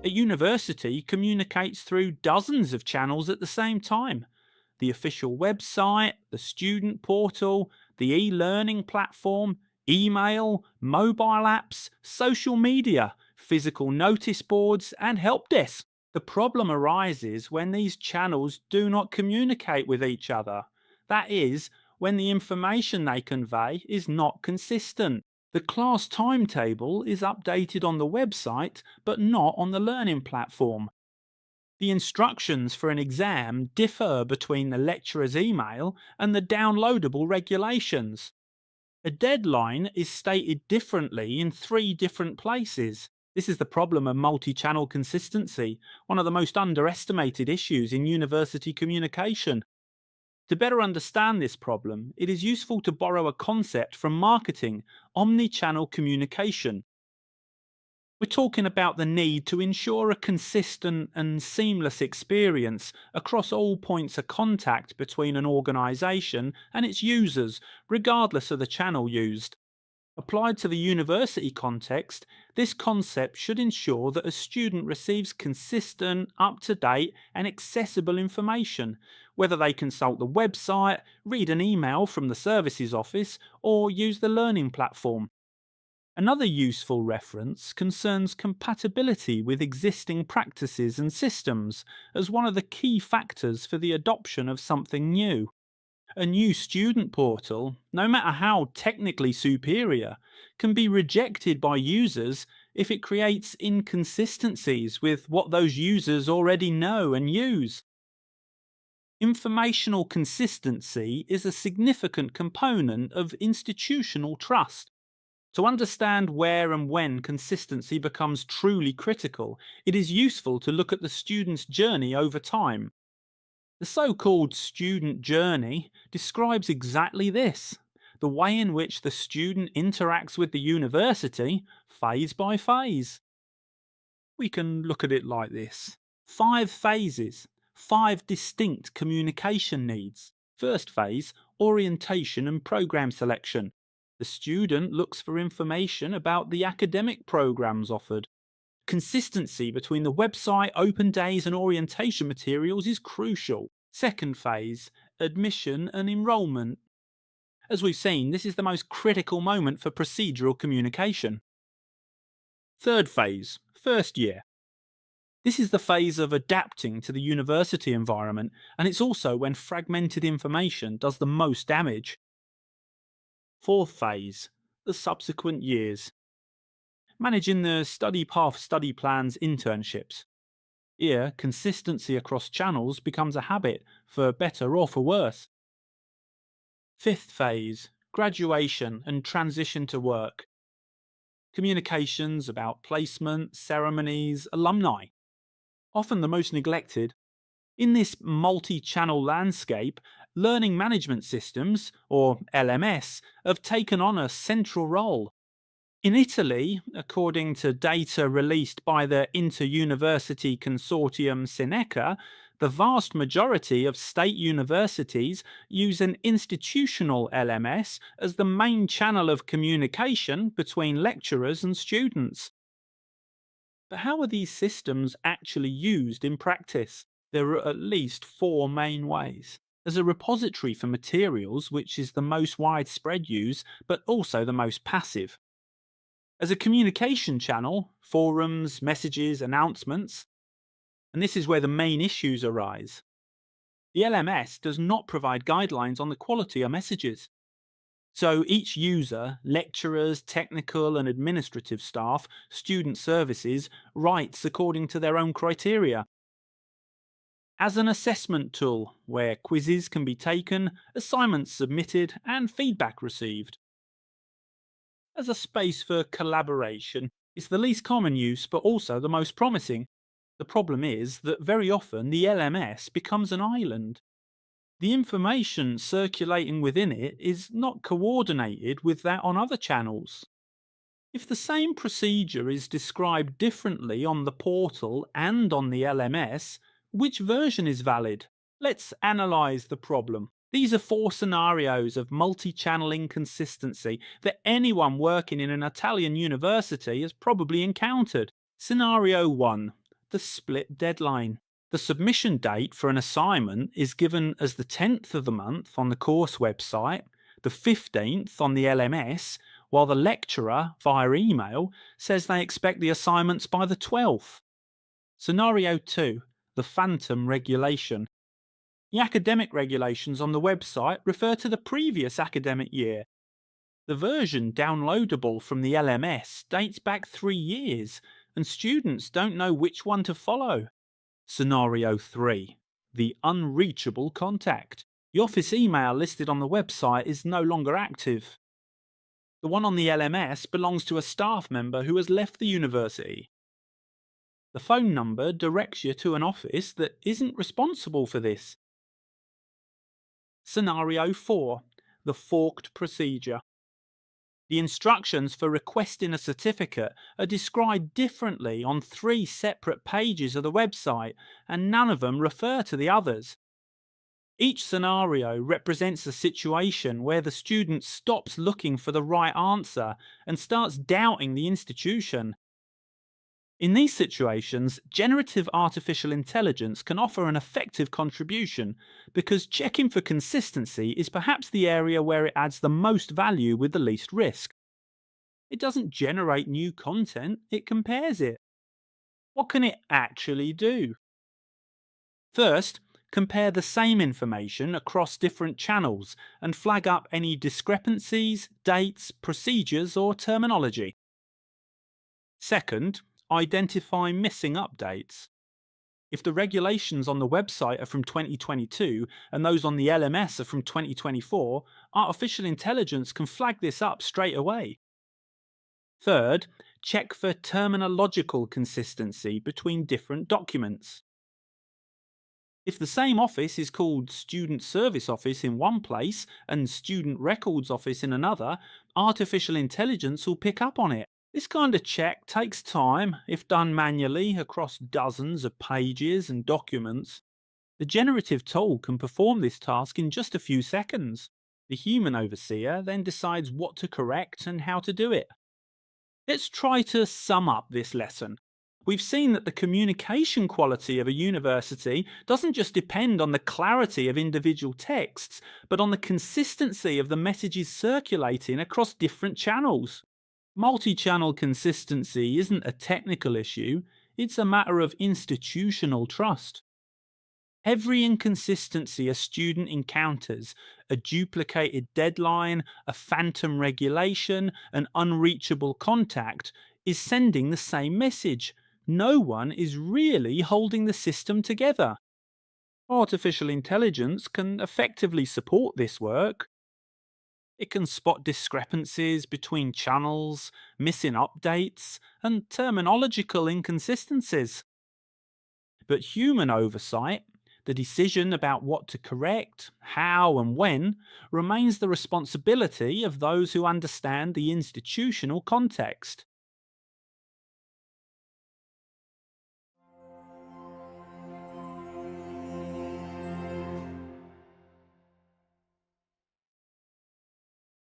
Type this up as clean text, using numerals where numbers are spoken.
A university communicates through dozens of channels at the same time: the official website, the student portal, the e-learning platform, email, mobile apps, social media, physical notice boards, and help desks. The problem arises when these channels do not communicate with each other. That is, when the information they convey is not consistent. The class timetable is updated on the website but not on the learning platform. The instructions for an exam differ between the lecturer's email and the downloadable regulations. A deadline is stated differently in three different places. This is the problem of multi-channel consistency, one of the most underestimated issues in university communication. To better understand this problem, it is useful to borrow a concept from marketing: omni-channel communication. We're talking about the need to ensure a consistent and seamless experience across all points of contact between an organisation and its users, regardless of the channel used. Applied to the university context, this concept should ensure that a student receives consistent, up to date, and accessible information, whether they consult the website, read an email from the services office, or use the learning platform. Another useful reference concerns compatibility with existing practices and systems as one of the key factors for the adoption of something new. A new student portal, no matter how technically superior, can be rejected by users if it creates inconsistencies with what those users already know and use. Informational consistency is a significant component of institutional trust. To understand where and when consistency becomes truly critical, it is useful to look at the student's journey over time. The so-called student journey describes exactly this: the way in which the student interacts with the university phase by phase. We can look at it like this: 5 phases, 5 distinct communication needs. First phase: orientation and program selection. The student looks for information about the academic programs offered. Consistency between the website, open days, and orientation materials is crucial. Second phase: admission and enrolment. As we've seen, this is the most critical moment for procedural communication. Third phase: first year. This is the phase of adapting to the university environment, and it's also when fragmented information does the most damage. Fourth phase: the subsequent years. Managing the study path, study plans, internships. Here, consistency across channels becomes a habit, for better or for worse. Fifth phase: graduation and transition to work. Communications about placement, ceremonies, alumni. Often the most neglected. In this multi-channel landscape, learning management systems, or LMS, have taken on a central role. In Italy, according to data released by the inter-university consortium Seneca, the vast majority of state universities use an institutional LMS as the main channel of communication between lecturers and students. But how are these systems actually used in practice? There are at least 4 main ways. There's a repository for materials, which is the most widespread use, but also the most passive. As a communication channel, forums, messages, announcements, and this is where the main issues arise. The LMS does not provide guidelines on the quality of messages. So each user, lecturers, technical and administrative staff, student services, writes according to their own criteria. As an assessment tool, where quizzes can be taken, assignments submitted, and feedback received. As a space for collaboration, it's the least common use but also the most promising. The problem is that very often the LMS becomes an island. The information circulating within it is not coordinated with that on other channels. If the same procedure is described differently on the portal and on the LMS, which version is valid? Let's analyse the problem. These are 4 scenarios of multi-channel inconsistency that anyone working in an Italian university has probably encountered. Scenario 1: the split deadline. The submission date for an assignment is given as the 10th of the month on the course website, the 15th on the LMS, while the lecturer, via email, says they expect the assignments by the 12th. Scenario 2. The phantom regulation. The academic regulations on the website refer to the previous academic year. The version downloadable from the LMS dates back 3 years, and students don't know which one to follow. Scenario 3. The unreachable contact. The office email listed on the website is no longer active. The one on the LMS belongs to a staff member who has left the university. The phone number directs you to an office that isn't responsible for this. Scenario 4. The forked procedure. The instructions for requesting a certificate are described differently on 3 separate pages of the website, and none of them refer to the others. Each scenario represents a situation where the student stops looking for the right answer and starts doubting the institution. In these situations, generative artificial intelligence can offer an effective contribution because checking for consistency is perhaps the area where it adds the most value with the least risk. It doesn't generate new content, it compares it. What can it actually do? First, compare the same information across different channels and flag up any discrepancies, dates, procedures, or terminology. Second, identify missing updates. If the regulations on the website are from 2022 and those on the LMS are from 2024, artificial intelligence can flag this up straight away. Third, check for terminological consistency between different documents. If the same office is called Student Service Office in one place and Student Records Office in another, artificial intelligence will pick up on it. This kind of check takes time if done manually across dozens of pages and documents. The generative tool can perform this task in just a few seconds. The human overseer then decides what to correct and how to do it. Let's try to sum up this lesson. We've seen that the communication quality of a university doesn't just depend on the clarity of individual texts, but on the consistency of the messages circulating across different channels. Multi-channel consistency isn't a technical issue, it's a matter of institutional trust. Every inconsistency a student encounters, a duplicated deadline, a phantom regulation, an unreachable contact, is sending the same message. No one is really holding the system together. Artificial intelligence can effectively support this work. It can spot discrepancies between channels, missing updates, and terminological inconsistencies. But human oversight, the decision about what to correct, how and when, remains the responsibility of those who understand the institutional context.